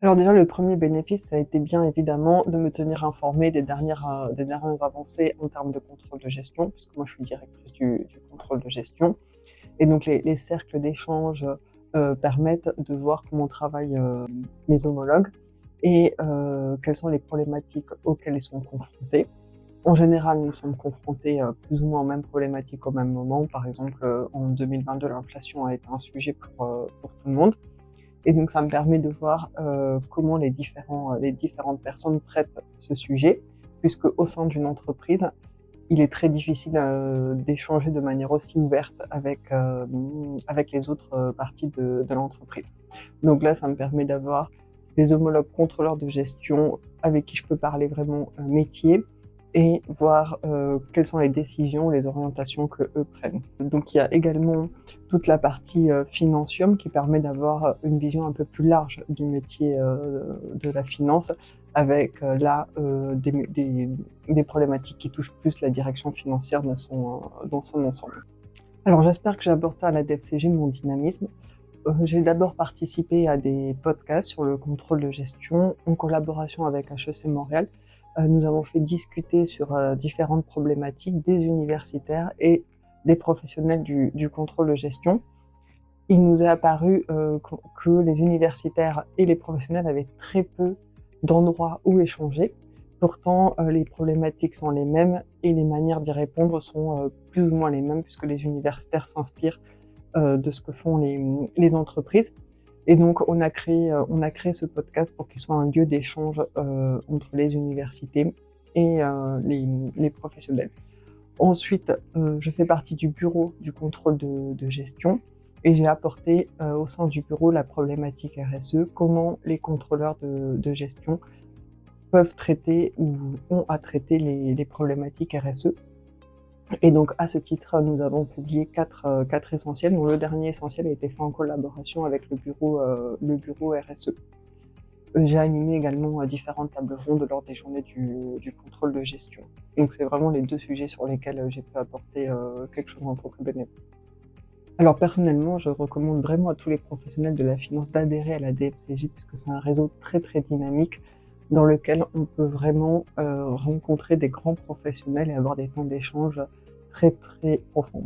Alors déjà, le premier bénéfice, ça a été bien évidemment de me tenir informée des dernières avancées en termes de contrôle de gestion, puisque moi je suis directrice du contrôle de gestion. Et donc les cercles d'échange, permettent de voir comment travaillent, mes homologues et quelles sont les problématiques auxquelles ils sont confrontés. En général, nous sommes confrontés, plus ou moins aux mêmes problématiques au même moment. Par exemple, en 2022, l'inflation a été un sujet pour tout le monde. Et donc ça me permet de voir, comment les différentes personnes traitent ce sujet, puisque au sein d'une entreprise, il est très difficile, d'échanger de manière aussi ouverte avec les autres, parties de l'entreprise. Donc là, ça me permet d'avoir des homologues contrôleurs de gestion avec qui je peux parler vraiment, métier et voir, quelles sont les décisions, les orientations qu'eux prennent. Donc il y a également toute la partie, Financium qui permet d'avoir, une vision un peu plus large du métier, de la finance avec, là, des problématiques qui touchent plus la direction financière dans son ensemble. Alors j'espère que j'ai apporté à la DFCG mon dynamisme. J'ai d'abord participé à des podcasts sur le contrôle de gestion en collaboration avec HEC Montréal. Nous avons fait discuter sur, différentes problématiques des universitaires et des professionnels du contrôle de gestion. Il nous est apparu, que les universitaires et les professionnels avaient très peu d'endroits où échanger. Pourtant, les problématiques sont les mêmes et les manières d'y répondre sont, plus ou moins les mêmes puisque les universitaires s'inspirent, de ce que font les entreprises. Et donc on a créé ce podcast pour qu'il soit un lieu d'échange, entre les universités et les professionnels. Ensuite, je fais partie du bureau du contrôle de gestion et j'ai apporté, au sein du bureau la problématique RSE, comment les contrôleurs de gestion peuvent traiter ou ont à traiter les problématiques RSE. Et donc à ce titre, nous avons publié 4 essentiels, dont le dernier essentiel a été fait en collaboration avec le bureau RSE. J'ai animé également, différentes tables rondes lors des journées du contrôle de gestion. Donc c'est vraiment les 2 sujets sur lesquels, j'ai pu apporter, quelque chose en tant que bénévole. Alors personnellement, je recommande vraiment à tous les professionnels de la finance d'adhérer à la DFCJ puisque c'est un réseau très, très dynamique dans lequel on peut vraiment, rencontrer des grands professionnels et avoir des temps d'échange très, très profonds.